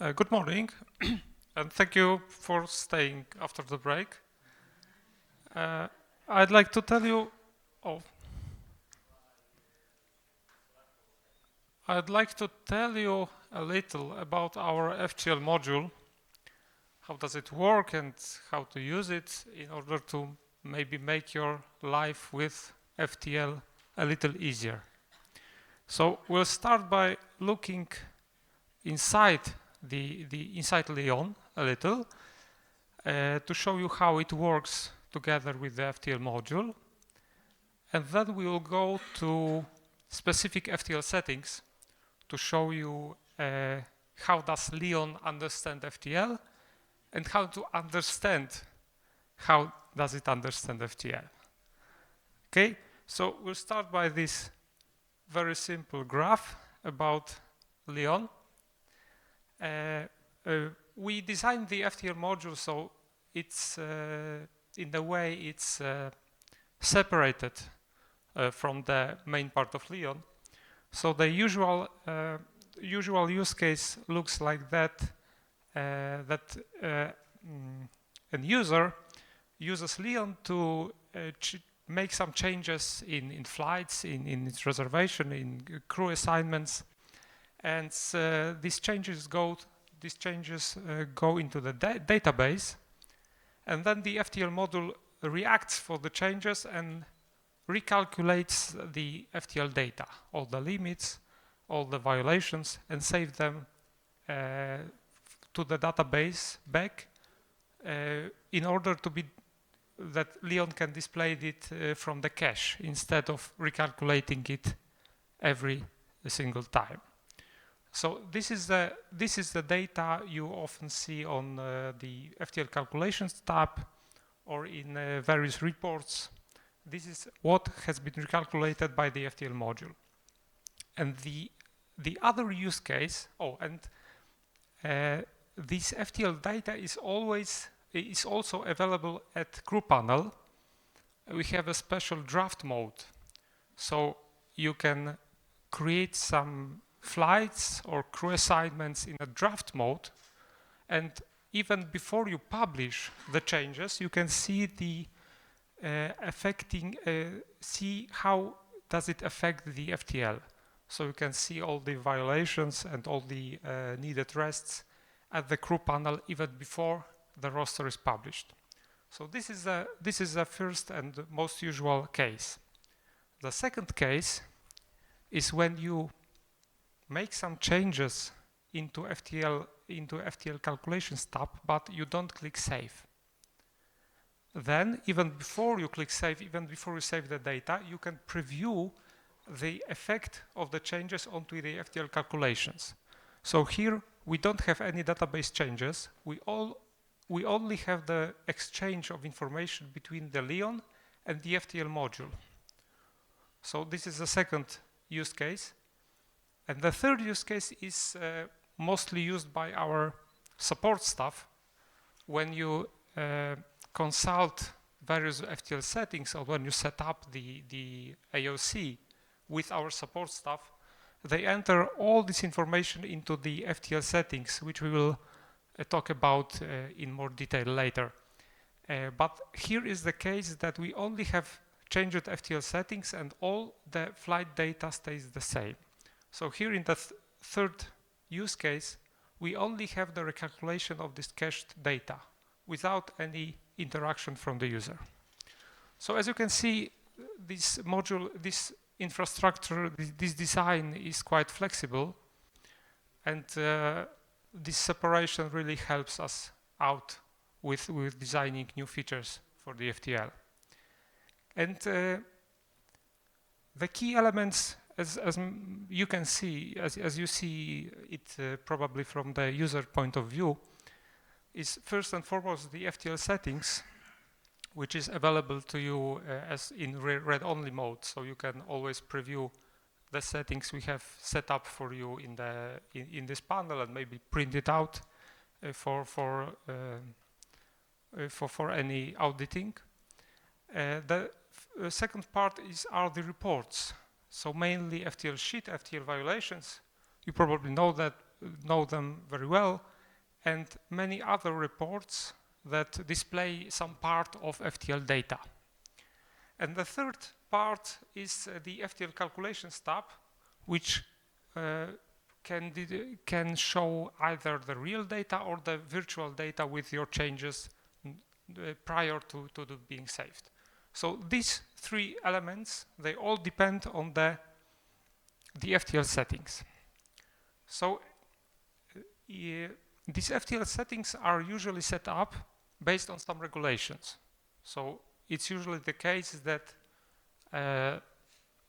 Good morning, and thank you for staying after the break. I'd like to tell you, oh, I'd like to tell you a little about our FTL module. How does it work and how to use it in order to maybe make your life with FTL a little easier. So we'll start by looking inside inside Leon a little to show you how it works together with the FTL module, and then we will go to specific FTL settings to show you how does Leon understand FTL and how to understand how does it understand FTL. Okay, so we'll start by this very simple graph about Leon. We designed the FTL module so it's in a way it's separated from the main part of Leon. So the usual use case looks like that. An user uses Leon to make some changes in flights, in its reservation, in crew assignments, and these changes go into the database, and then the FTL module reacts for the changes and recalculates the FTL data, all the limits, all the violations, and save them to the database back in order to be that Leon can display it from the cache instead of recalculating it every single time. So this is the data you often see on the FTL calculations tab or in various reports. This is what has been recalculated by the FTL module. And the other use case, this FTL data is also available at crew panel. We have a special draft mode, so you can create some flights or crew assignments in a draft mode, and even before you publish the changes, you can see the see how does it affect the FTL. So you can see all the violations and all the needed rests at the crew panel even before the roster is published. So this is the first and most usual case. The second case is when you make some changes into FTL calculations tab, but you don't click save. Then, even before you click save, even before you save the data, you can preview the effect of the changes onto the FTL calculations. So here we don't have any database changes. We only have the exchange of information between the Leon and the FTL module. So this is the second use case. And the third use case is mostly used by our support staff when you consult various FTL settings or when you set up the AOC with our support staff. They enter all this information into the FTL settings, which we will talk about in more detail later. But here is the case that we only have changed FTL settings and all the flight data stays the same. So here in the third use case, we only have the recalculation of this cached data without any interaction from the user. So as you can see, this module, this infrastructure, this design is quite flexible, and this separation really helps us out with designing new features for the FTL. And the key elements, as you can see, as you see it probably from the user point of view, is first and foremost the FTL settings, which is available to you as in read-only mode, so you can always preview the settings we have set up for you in this panel and maybe print it out for any auditing. The second part are the reports. So mainly FTL sheet, FTL violations. You probably know that know them very well, and many other reports that display some part of FTL data. And the third part is the FTL calculations tab, which can show either the real data or the virtual data with your changes prior to being saved. So these three elements, they all depend on the FTL settings. So these FTL settings are usually set up based on some regulations. So it's usually the case that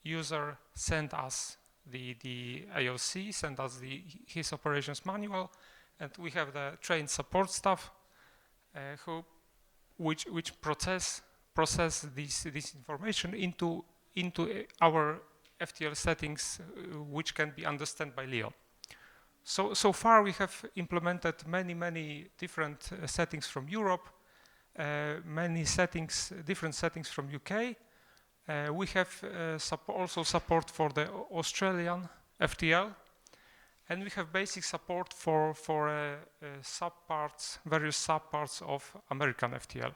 user send us the AOC, send us his operations manual, and we have the trained support staff which process this information into our FTL settings, which can be understood by Leon. So far we have implemented many different settings from Europe, many different settings from UK. We have also support for the Australian FTL, and we have basic support for various subparts of American FTL.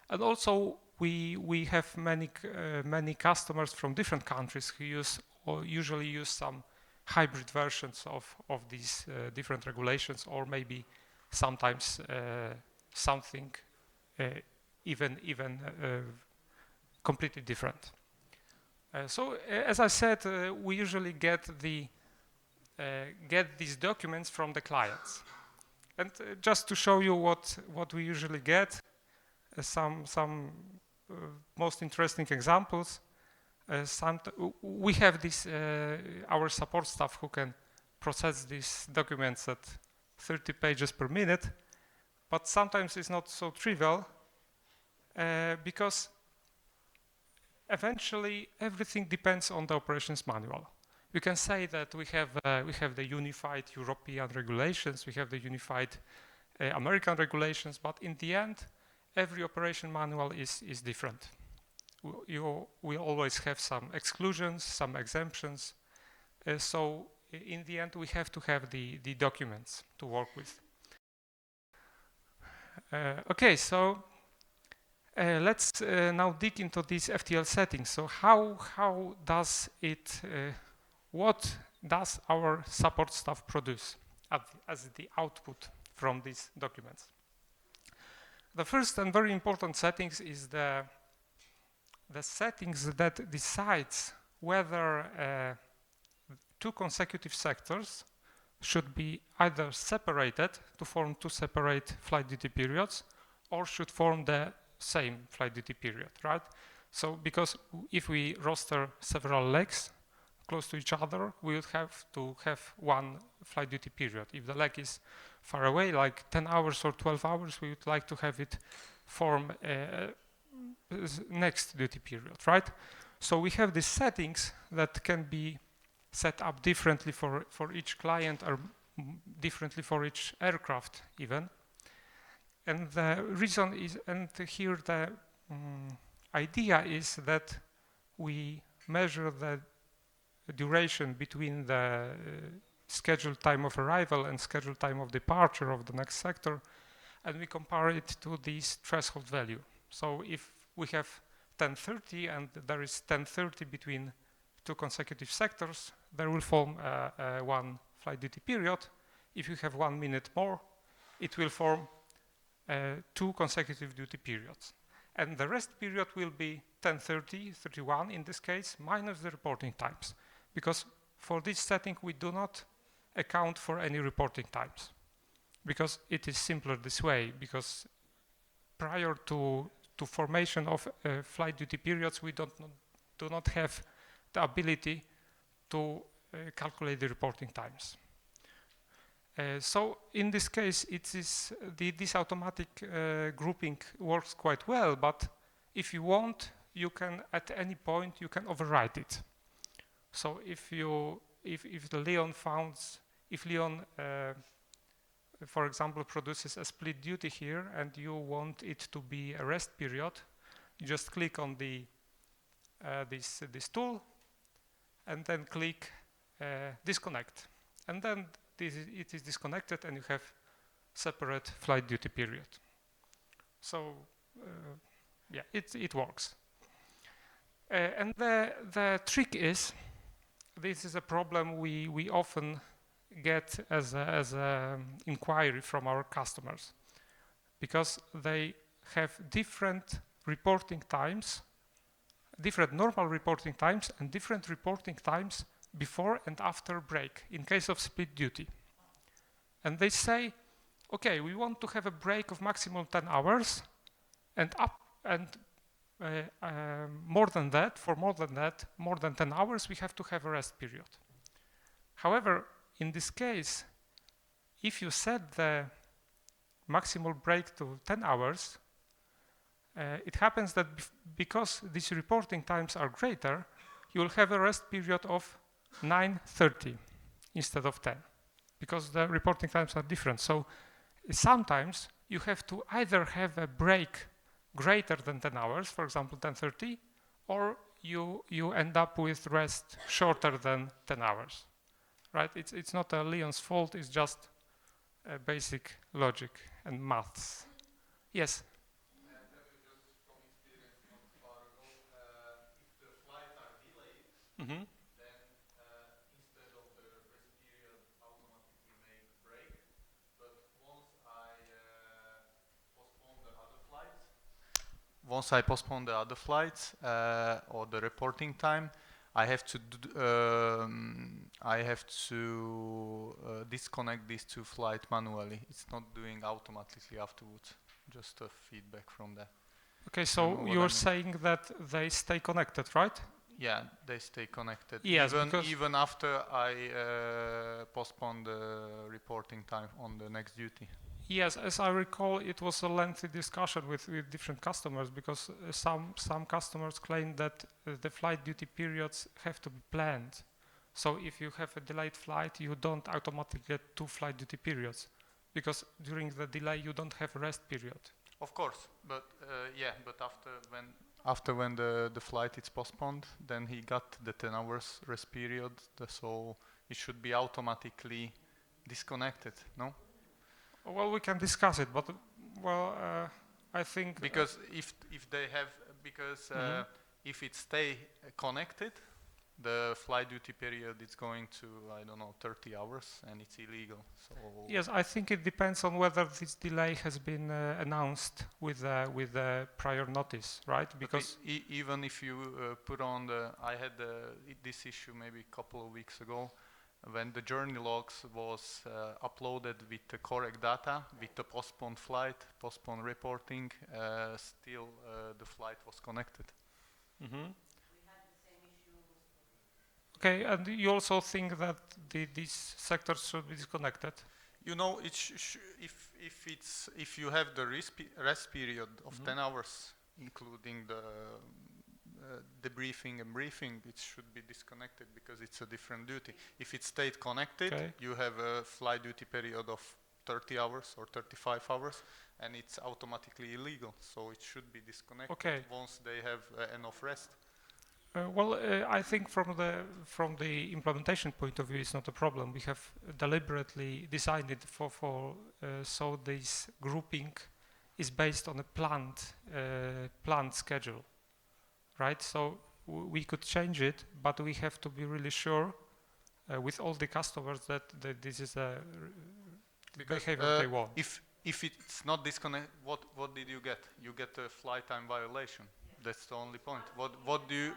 And also we have many customers from different countries who usually use some hybrid versions of these different regulations, or maybe sometimes something even completely different. So as I said, we usually get these documents from the clients. And just to show you what we usually get, some most interesting examples. We have our support staff who can process these documents at 30 pages per minute, but sometimes it's not so trivial because eventually everything depends on the operations manual. We can say that we have the unified European regulations, we have the unified American regulations, but in the end, every operation manual is different. We always have some exclusions, some exemptions. So in the end, we have to have the documents to work with. Okay, so let's now dig into these FTL settings. So how does it, what does our support staff produce as the output from these documents? The first and very important settings is the settings that decides whether two consecutive sectors should be either separated to form two separate flight duty periods or should form the same flight duty period, right? So because if we roster several legs close to each other, we would have to have one flight duty period. If the leg is far away, like 10 hours or 12 hours, we would like to have it form next duty period, right? So we have these settings that can be set up differently for each client or differently for each aircraft even. And the reason is, and here the idea is that we measure the duration between the scheduled time of arrival and scheduled time of departure of the next sector, and we compare it to this threshold value. So if we have 10:30 and there is 10:30 between two consecutive sectors, there will form one flight duty period. If you have 1 minute more, it will form two consecutive duty periods. And the rest period will be 10:30, 31 in this case, minus the reporting times. Because for this setting, we do not account for any reporting times. Because it is simpler this way, because prior to formation of flight duty periods, we do not have the ability to calculate the reporting times. So in this case, it is this automatic grouping works quite well, but if you want, you can at any point you can override it. So if Leon, for example, produces a split duty here and you want it to be a rest period, you just click on the this tool and then click disconnect, and then it is disconnected and you have separate flight duty period. So yeah, it works. And the trick is, this is a problem we often get as a inquiry from our customers, because they have different reporting times, different normal reporting times and different reporting times before and after break in case of split duty. And they say, okay, we want to have a break of maximum 10 hours and more than that, more than 10 hours, we have to have a rest period. However, in this case, if you set the maximal break to 10 hours, it happens that because these reporting times are greater, you will have a rest period of 9:30 instead of 10, because the reporting times are different. So sometimes you have to either have a break greater than 10 hours, for example 10:30, or you end up with rest shorter than 10 hours, right? It's not Leon's fault, it's just basic logic and maths. Yes? Mm-hmm. Then instead of the rest period automatically make break, but once I postpone the other flights or the reporting time, I have to disconnect these two flights manually. It's not doing automatically afterwards. Just a feedback from that. Okay, so you're saying that they stay connected, right? Yeah, they stay connected. Yes, even after I postpone the reporting time on the next duty. Yes, as I recall, it was a lengthy discussion with different customers, because some customers claim that the flight duty periods have to be planned. So if you have a delayed flight, you don't automatically get 2 flight duty periods, because during the delay you don't have a rest period. Of course, but but after when the flight is postponed, then he got the 10 hours rest period, so it should be automatically disconnected, no? Well, we can discuss it, but I think because if they have if it stay connected, the flight duty period is going to, I don't know, 30 hours, and it's illegal. So yes, I think it depends on whether this delay has been announced with prior notice, right? Because even if you put on I had this issue maybe a couple of weeks ago, when the journey logs was uploaded with the correct data, with the postponed flight, postponed reporting, still the flight was connected. Mm-hmm. Okay, and you also think that these sectors should be disconnected? You know, if you have the rest period of 10 hours, including the debriefing and briefing, it should be disconnected because it's a different duty. If it stayed connected, you have a flight duty period of 30 hours or 35 hours, and it's automatically illegal. So it should be disconnected once they have enough rest. I think from the implementation point of view, it's not a problem. We have deliberately designed it so this grouping is based on a planned schedule, right? So we could change it, but we have to be really sure with all the customers that this is the behavior they want. If it's not disconnected, what did you get? You get a flight time violation. That's the only point. What do you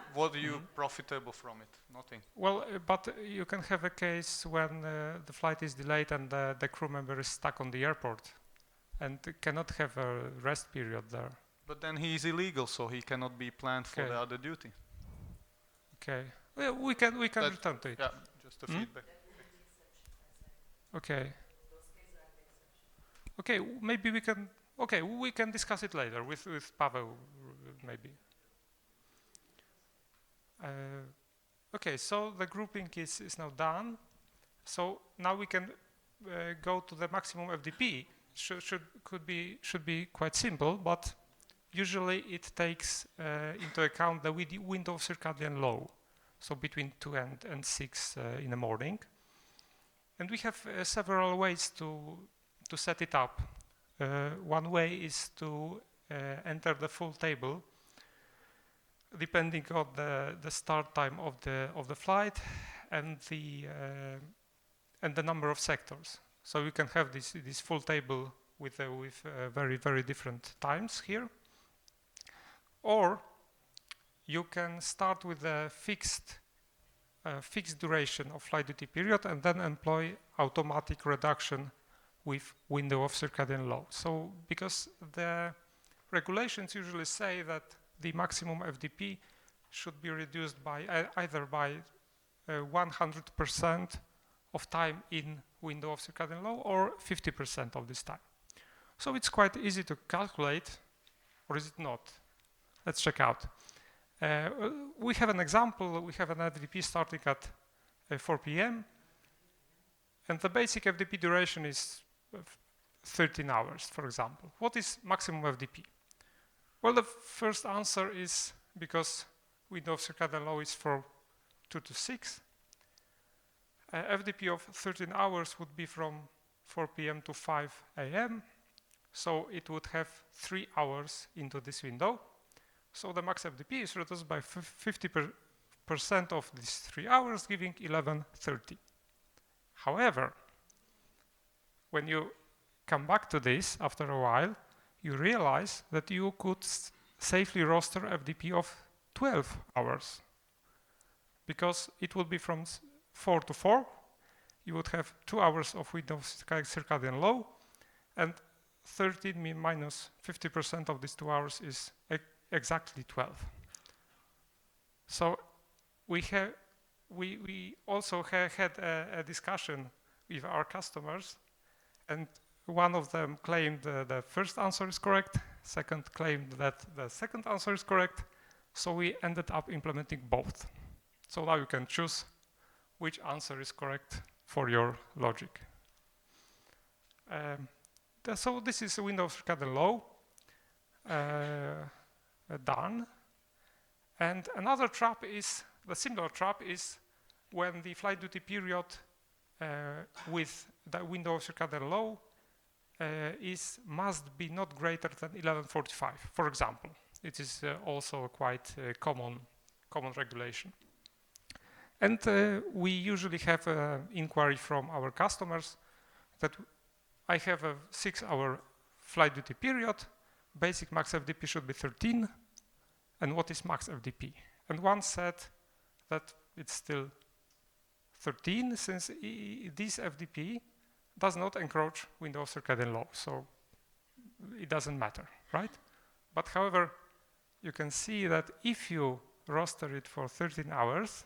profitable from it? Nothing. Well, but you can have a case when the flight is delayed and the crew member is stuck on the airport and cannot have a rest period there. But then he is illegal, so he cannot be planned for the other duty. Okay. Well, we can return to it. Yeah, just a feedback. Okay. Okay, maybe we can. Okay, we can discuss it later with Pavel, maybe. Okay, so the grouping is now done. So now we can go to the maximum FDP. Should be quite simple, but usually it takes into account the window of circadian low, so between 2 and 6 in the morning. And we have several ways to set it up. One way is to enter the full table depending on the start time of the flight and the number of sectors. So you can have this full table with very, very different times here. Or you can start with a fixed duration of flight duty period and then employ automatic reduction with window of circadian law. So because the regulations usually say that the maximum FDP should be reduced by either by 100% of time in window of circadian law or 50% of this time. So it's quite easy to calculate, or is it not? Let's check out. We have an example. We have an FDP starting at 4 p.m. and the basic FDP duration is 13 hours, for example. What is maximum FDP? Well, the first answer is because window of circadian law is from 2 to 6. FDP of 13 hours would be from 4 p.m. to 5 a.m. So it would have 3 hours into this window. So the max FDP is reduced by 50% of these 3 hours, giving 11:30. However, when you come back to this after a while, you realize that you could safely roster FDP of 12 hours because it would be from 4 to 4. You would have 2 hours of window of circadian law, and 13 minus 50% of these 2 hours is exactly 12. So we also had a discussion with our customers, and one of them claimed the first answer is correct, second claimed that the second answer is correct, so we ended up implementing both. So now you can choose which answer is correct for your logic. So this is a window of circadian law done. And another trap is, the similar trap is when the flight duty period with the window of circadian law must be not greater than 11:45, for example. It is also a quite common regulation. And we usually have an inquiry from our customers that I have a 6-hour flight duty period, basic max FDP should be 13, and what is max FDP? And one said that it's still 13 since this FDP does not encroach window of circadian law, so it doesn't matter, right? But however, you can see that if you roster it for 13 hours,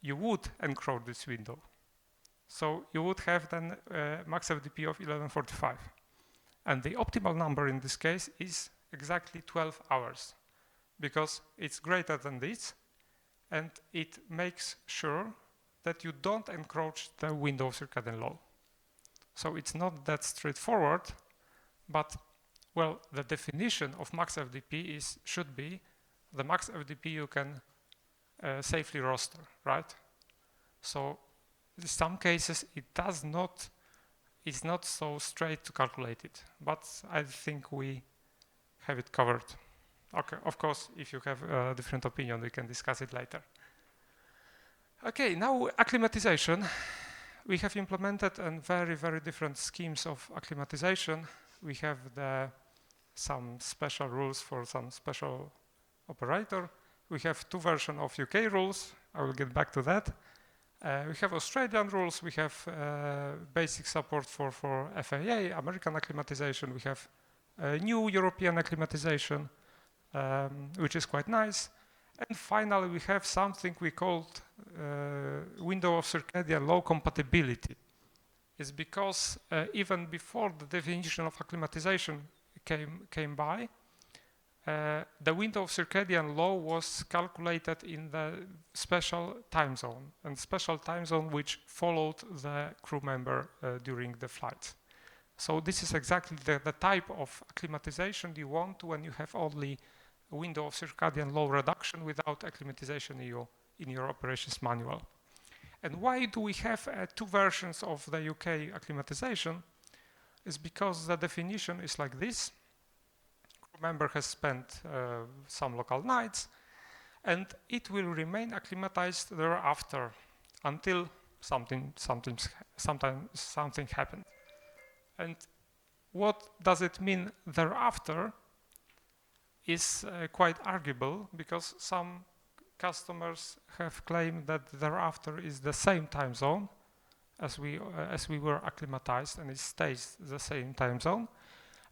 you would encroach this window. So you would have then max FDP of 11:45. And the optimal number in this case is exactly 12 hours because it's greater than this and it makes sure that you don't encroach the window of circadian law. So it's not that straightforward, but well, the definition of max FDP should be the max FDP you can safely roster, right? So in some cases it's not so straight to calculate it, but I think we have it covered. Okay, of course, if you have a different opinion, we can discuss it later. Okay, now acclimatization. We have implemented very, very different schemes of acclimatization. We have some special rules for some special operator. We have 2 versions of UK rules. I will get back to that. We have Australian rules. We have basic support for FAA, American acclimatization. We have new European acclimatization, which is quite nice. And finally, we have something we called window of circadian law compatibility. It's because even before the definition of acclimatization came by, the window of circadian law was calculated in the special time zone, and special time zone which followed the crew member during the flight. So this is exactly the type of acclimatization you want when you have only a window of circadian law reduction without acclimatization in your operations manual. And why do we have two versions of the UK acclimatization? Is because the definition is like this. Crew member has spent some local nights, and it will remain acclimatized thereafter until something happened. And what does it mean thereafter is quite arguable, because some customers have claimed that thereafter is the same time zone as we were acclimatized, and it stays the same time zone.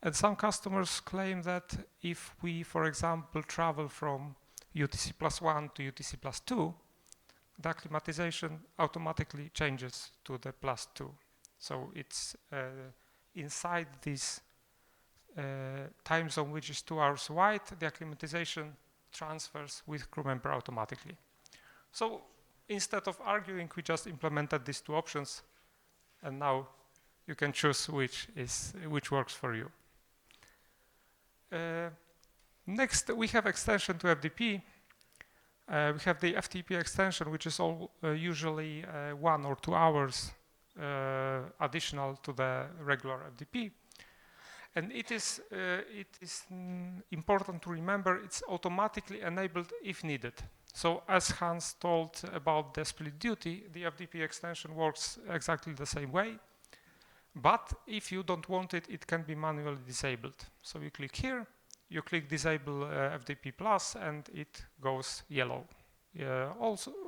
And some customers claim that if we, for example, travel from UTC +1 to UTC +2, the acclimatization automatically changes to the +2. So it's inside this time zone, which is 2 hours wide, the acclimatization transfers with crew member automatically. So instead of arguing, we just implemented these two options, and now you can choose which works for you. Next, we have extension to FDP. We have the FTP extension, which is usually 1 or 2 hours additional to the regular FDP. And it is important to remember it's automatically enabled if needed. So as Hans told about the split duty, the FDP extension works exactly the same way. But if you don't want it, it can be manually disabled. So you click here, you click disable FDP plus, and it goes yellow.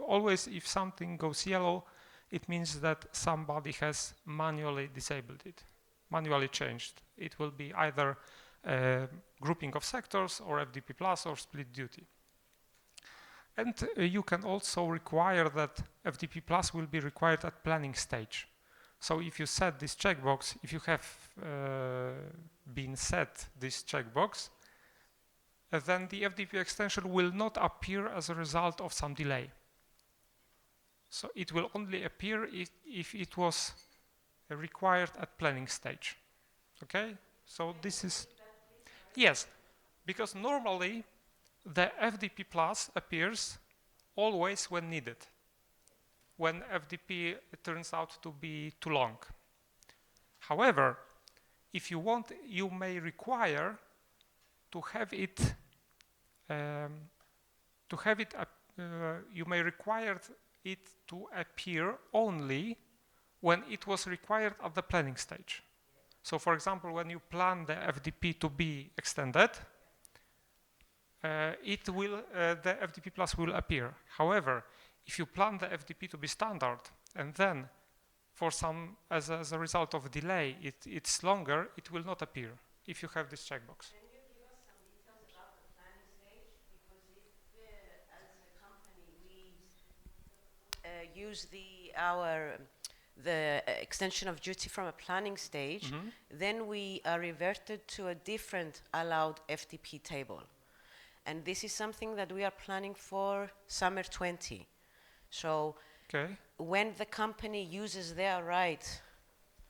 Always if something goes yellow, it means that somebody has manually disabled it, manually changed. It will be either grouping of sectors or FDP plus or split duty. And you can also require that FDP plus will be required at planning stage. So if you set this checkbox, if you have been set this checkbox, then the FDP extension will not appear as a result of some delay. So it will only appear if it was required at planning stage. Okay? So this is... Yes, because normally the FDP plus appears always when needed, when FDP turns out to be too long. However, if you want, you may require to have it, you may require it to appear only when it was required at the planning stage. So for example, when you plan the FDP to be extended, the FDP plus will appear. However, if you plan the FDP to be standard, and then for some, as a result of delay, it's longer, it will not appear if you have this checkbox. Can you give us some details about the planning stage? Because if, as a company, we use the extension of duty from a planning stage, then we are reverted to a different allowed FTP table. And this is something that we are planning for summer 20. So when the company uses their right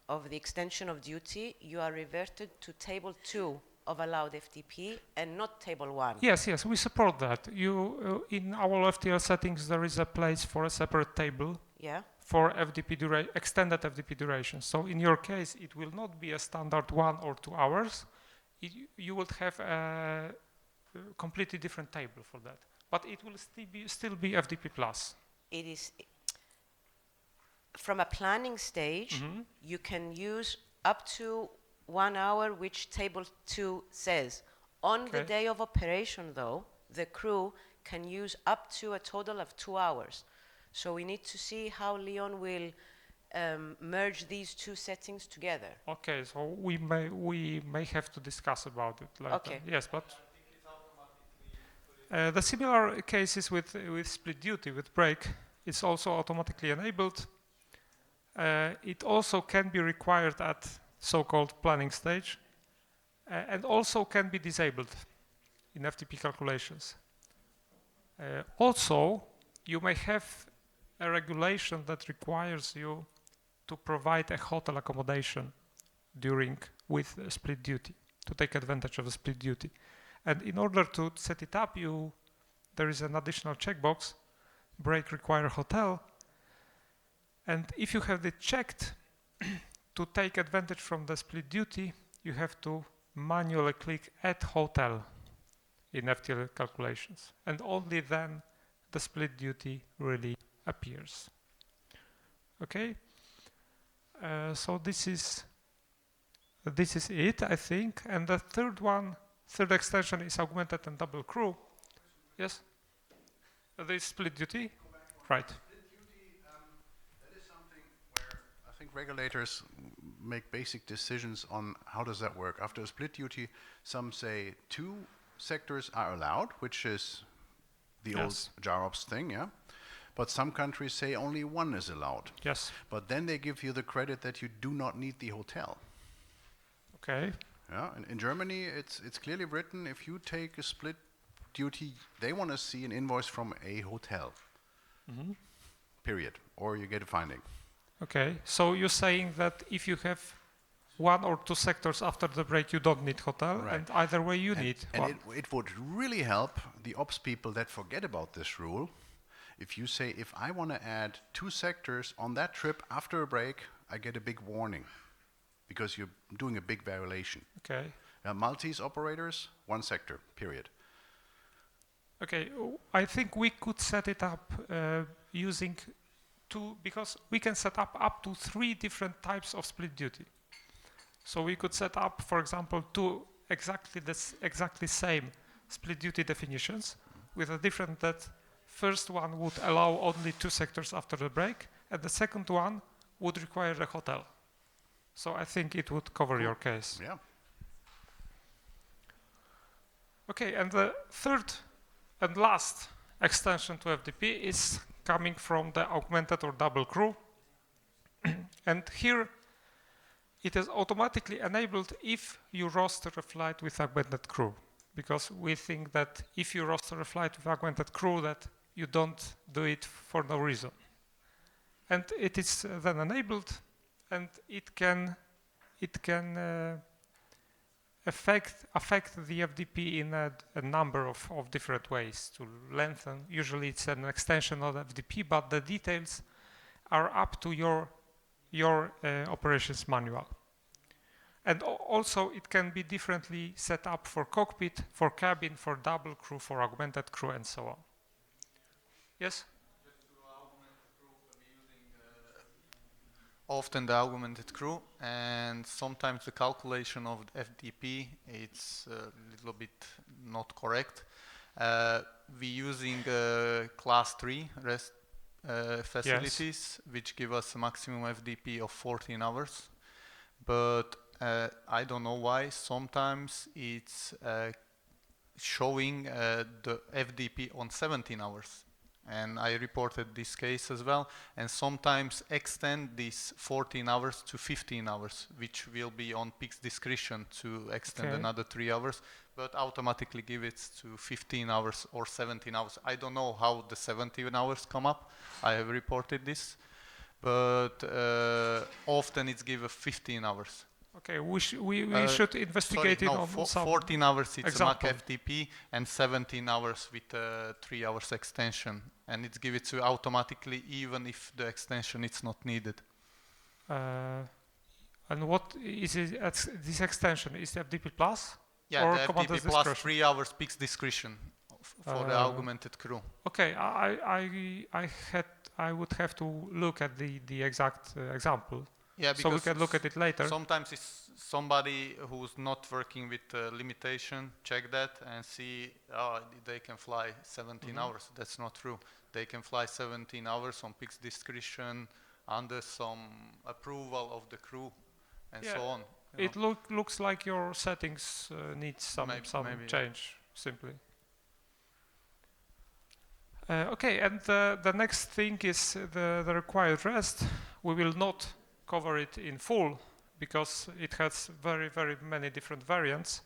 of the extension of duty, you are reverted to table 2 of allowed FTP and not table 1. Yes, we support that. In our FTL settings, there is a place for a separate table for FDP extended FDP duration. So in your case, it will not be a standard 1 or 2 hours. You will have a completely different table for that. But it will still be FDP plus. It is from a planning stage, you can use up to 1 hour, which table 2 says. On the day of operation, though, the crew can use up to a total of 2 hours. So we need to see how Leon will merge these two settings together. Okay, so we may have to discuss about it later. Okay. Yes, but the similar cases with split duty, with break, it's also automatically enabled. It also can be required at so-called planning stage, and also can be disabled in FTP calculations. Also, you may have a regulation that requires you to provide a hotel accommodation with split duty, to take advantage of a split duty. And in order to set it up, there is an additional checkbox, break require hotel. And if you have it checked, to take advantage from the split duty, you have to manually click Add Hotel in FTL calculations. And only then the split duty really appears. Okay, so this is it, I think. And the third extension is augmented and double crew. Yes, the split duty, right? Split duty, that is something where I think regulators make basic decisions on how does that work. After a split duty, some say 2 sectors are allowed, which is the old JAROPS thing, yeah? But some countries say only 1 is allowed. Yes. But then they give you the credit that you do not need the hotel. Okay. Yeah, in Germany, it's clearly written, if you take a split duty, they want to see an invoice from a hotel. Period. Or you get a finding. Okay, so you're saying that if you have 1 or 2 sectors after the break, you don't need hotel, Right. and either way you need And one. it would really help the ops people that forget about this rule. If you say, if I want to add 2 sectors on that trip after a break, I get a big warning because you're doing a big violation. Okay. Maltese operators, 1 sector, period. Okay, I think we could set it up using 2, because we can set up to 3 different types of split duty. So we could set up, for example, 2 exactly same split duty definitions with a different that first one would allow only 2 sectors after the break, and the second one would require a hotel. So I think it would cover your case. Yeah. Okay, and the third and last extension to FDP is coming from the augmented or double crew. And here it is automatically enabled if you roster a flight with augmented crew, because we think that if you roster a flight with augmented crew, that you don't do it for no reason. And it is then enabled, and it can affect the FDP in a number of different ways to lengthen. Usually it's an extension of FDP, but the details are up to your operations manual. And also it can be differently set up for cockpit, for cabin, for double crew, for augmented crew, and so on. Yes? Just to augment the crew, we're using often the augmented crew, and sometimes the calculation of the FDP it's a little bit not correct. We're using class 3 rest facilities, which give us a maximum FDP of 14 hours. But I don't know why. Sometimes it's showing the FDP on 17 hours. And I reported this case as well, and sometimes extend these 14 hours to 15 hours, which will be on PIC's discretion to extend another 3 hours, but automatically give it to 15 hours or 17 hours. I don't know how the 17 hours come up. I have reported this, but often it's given 15 hours. Okay, we should investigate it on some 14 hours it's example. a Mac FTP, and 17 hours with a 3 hours extension, and it's given to automatically even if the extension is not needed. And what is it, this extension? Is FDP plus? Yeah, or the commander's FTP plus discretion? 3 hours PIC's discretion for the augmented crew. Okay, I would have to look at the exact example. Yeah, so we can look at it later. Sometimes it's somebody who's not working with limitation, check that and see they can fly 17 hours. That's not true. They can fly 17 hours on PIC's discretion under some approval of the crew and so on. It looks like your settings need some maybe, change, simply. Okay, and the next thing is the required rest. We will not cover it in full because it has very many different variants.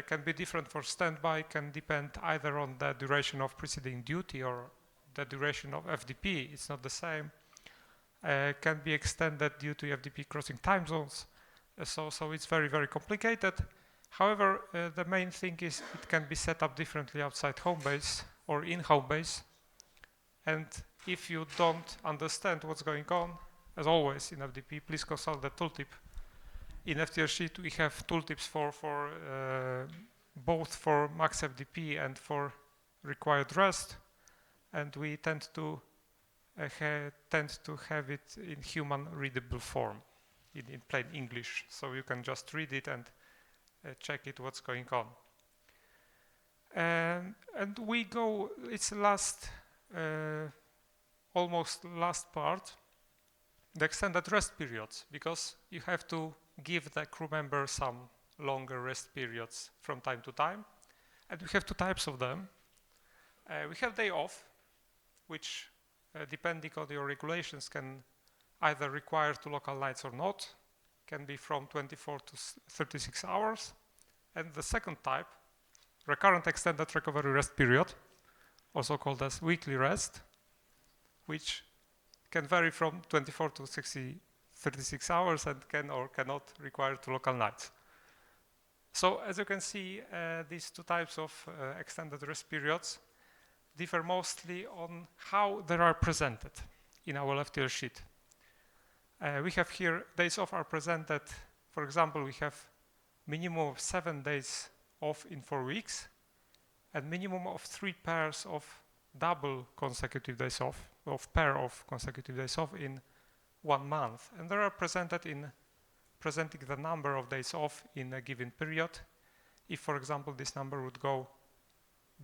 Can be different for standby, can depend either on the duration of preceding duty or the duration of FDP. It's not the same. Can be extended due to FDP crossing time zones. So it's very complicated. However, the main thing is it can be set up differently outside home base or in home base. And if you don't understand what's going on, as always in FDP, please consult the tooltip. In FTL sheet, we have tooltips for both for max FDP and for required rest, and we tend to have it in human readable form, in plain English, so you can just read it and check it what's going on. And we go, it's last, almost last part, the extended rest periods, because you have to give the crew member some longer rest periods from time to time. And we have two types of them. We have day off, which depending on your regulations can either require 2 local nights or not, can be from 24 to 36 hours. And the second type, recurrent extended recovery rest period, also called as weekly rest, which can vary from 24 to 36 hours and can or cannot require 2 local nights. So as you can see, these two types of extended rest periods differ mostly on how they are presented in our FTL sheet. We have here days off are presented. For example, we have minimum of 7 days off in 4 weeks and minimum of 3 pairs of double consecutive days off, pair of consecutive days off in 1 month. And they are presented in presenting the number of days off in a given period. If, for example, this number would go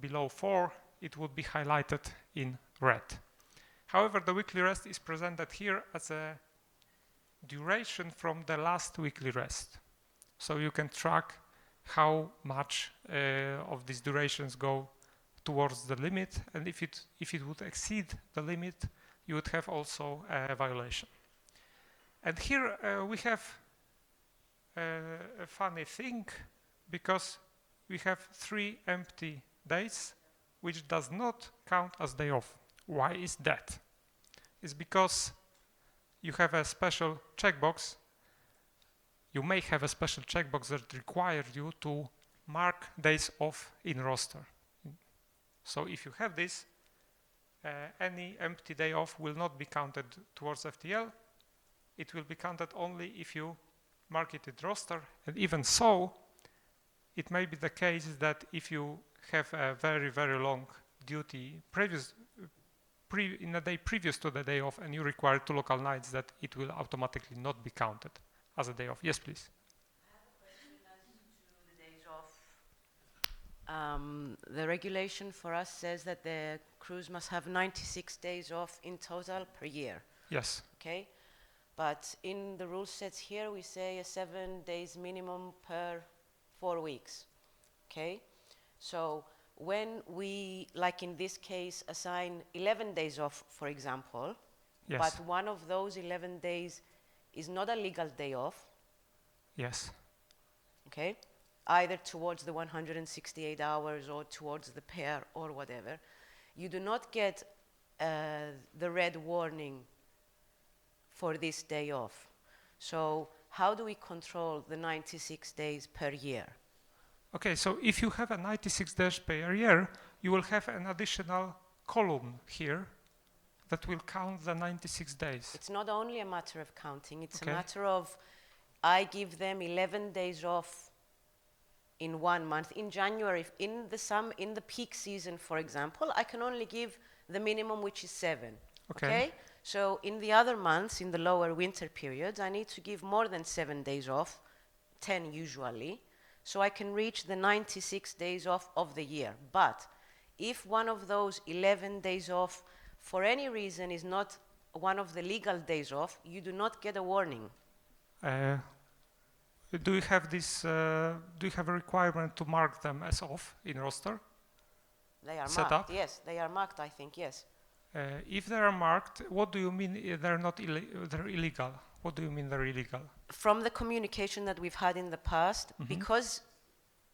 below 4, it would be highlighted in red. However, the weekly rest is presented here as a duration from the last weekly rest. So you can track how much of these durations go towards the limit, and if it would exceed the limit, you would have also a violation. And here we have a funny thing, because we have 3 empty days which does not count as day off. Why is that? It's because you have a special checkbox. You may have a special checkbox that requires you to mark days off in roster. So if you have this, any empty day off will not be counted towards FTL. It will be counted only if you mark it in roster. And even so, it may be the case that if you have a very, very long duty in a day previous to the day off and you require 2 local nights, that it will automatically not be counted as a day off. Yes, please. I have a question as to the days off. The regulation for us says that the crews must have 96 days off in total per year. Yes. Okay, but in the rule sets here we say a 7 days minimum per 4 weeks. Okay, so when we, like in this case, assign 11 days off, for example, Yes. but one of those 11 days is not a legal day off. Yes. Okay, either towards the 168 hours or towards the pair or whatever, you do not get the red warning for this day off. So how do we control the 96 days per year? Okay, so if you have a 96 days per year, you will have an additional column here that will count the 96 days. It's not only a matter of counting, it's Okay. a matter of I give them 11 days off in 1 month. In January, in the peak season, for example, I can only give the minimum, which is 7. Okay? So in the other months, in the lower winter periods, I need to give more than 7 days off, 10 usually, so I can reach the 96 days off of the year. But if one of those 11 days off, for any reason, is not one of the legal days off, you do not get a warning. Do you have this? Do you have a requirement to mark them as off in roster? They are Set marked. up? Yes, they are marked, I think, yes. If they are marked, what do you mean they're not they're illegal? What do you mean they're illegal? From the communication that we've had in the past, because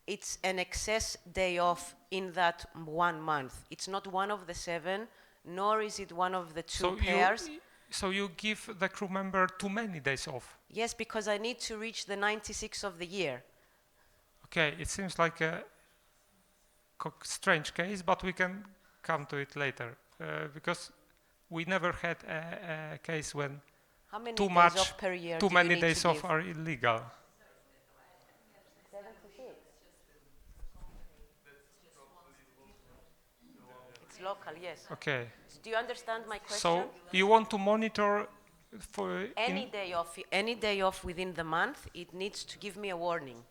it's an excess day off in that 1 month, it's not one of the 7, nor is it one of the 2 pairs. So you give the crew member too many days off? Yes, because I need to reach the 96 of the year. Okay, it seems like a strange case, but we can come to it later. Because we never had a case when How many too days much, off per year too do you many need days to off give? are illegal. 76. It's local, yes. Okay. Do you understand my question? So you want to monitor for Any day off within the month, it needs to give me a warning.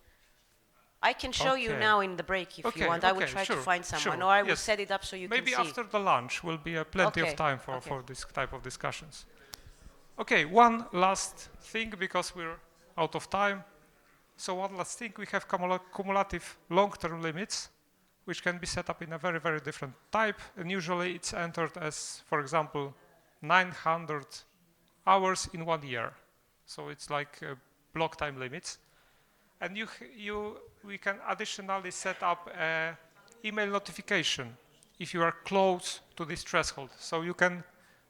I can show you Okay. now in the break if Okay, you want. I will okay, try to sure, find someone, sure, or I will yes. set it up so you maybe can see. after the lunch will be plenty Okay, of time for, okay. for this type of discussions. Okay, one last thing because we're out of time. So one last thing, we have cumulative long-term limits, which can be set up in a very, very different type. And usually it's entered as, for example, 900 hours in 1 year. So it's like block time limits. And we can additionally set up email notification if you are close to this threshold. So you can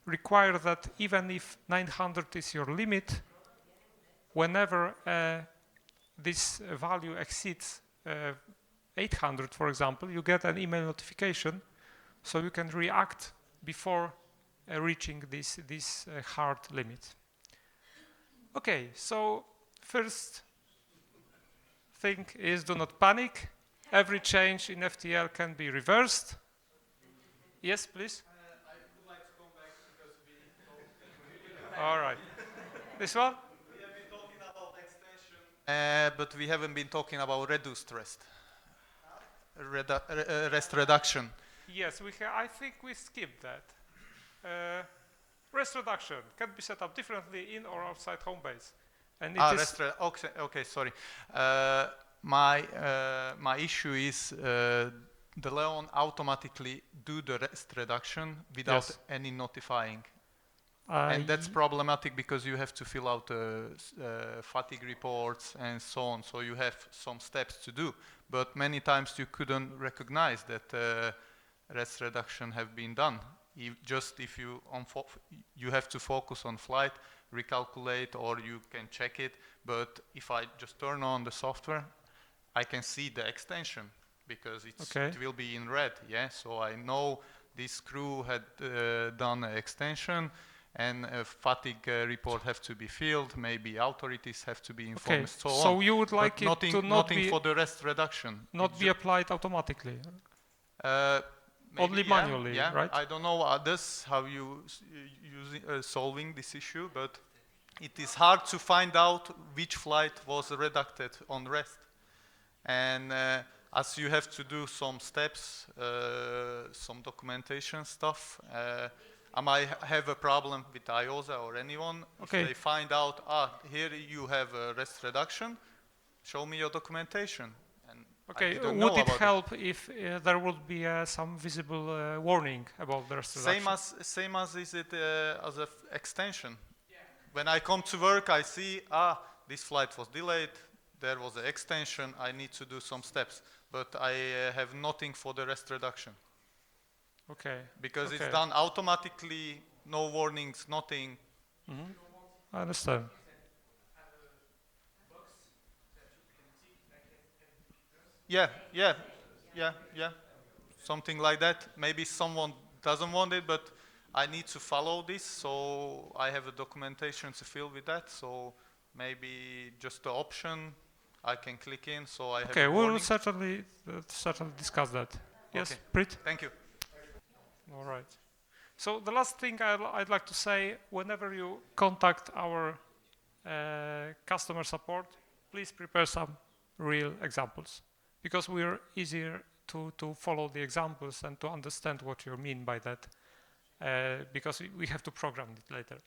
require that even if 900 is your limit, whenever this value exceeds 800, for example, you get an email notification, so you can react before reaching this hard limit. Okay, so first thing is do not panic. Every change in FTL can be reversed. Yes, please. I would like to come back because we All right. This one? We have been talking about extension, but we haven't been talking about reduced rest. Rest reduction. Yes, I think we skipped that. Rest reduction can be set up differently in or outside home base. And it is Okay, sorry. My issue is the Leon automatically do the rest reduction without Yes. any notifying. And that's problematic because you have to fill out fatigue reports and so on. So you have some steps to do. But many times you couldn't recognize that rest reduction have been done. If you have to focus on flight, recalculate, or you can check it. But if I just turn on the software, I can see the extension because it will be in red. Yeah, so I know this crew had done an extension, and a fatigue report have to be filled. Maybe authorities have to be informed. okay. So So on. you would like But it to nothing for the rest reduction. not be applied automatically. Maybe, Only manually, yeah. right? I don't know others how you solving this issue, but it is hard to find out which flight was reducted on rest. And as you have to do some steps, some documentation stuff, I might have a problem with IOSA or anyone. Okay. If they find out, here you have a rest reduction, show me your documentation. And Okay, I didn't know would it about help if there would be some visible warning about the rest reduction? Same as is it as an extension. Yeah. When I come to work, I see, this flight was delayed, there was an extension, I need to do some steps. But I have nothing for the rest reduction. Okay. Because it's done automatically, no warnings, nothing. Mm-hmm. I understand. Yeah. Something like that. Maybe someone doesn't want it, but I need to follow this, so I have a documentation to fill with that. So maybe just the option I can click in, so I have a warning. We'll certainly discuss that. Yes, Okay. Prit? Thank you. All right. So the last thing I'd like to say, whenever you contact our customer support, please prepare some real examples, because we're easier to follow the examples and to understand what you mean by that, because we have to program it later.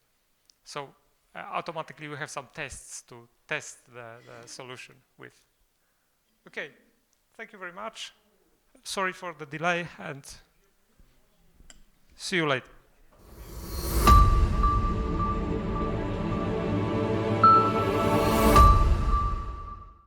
So automatically we have some tests to test the solution with. Okay, thank you very much. Sorry for the delay, and see you later.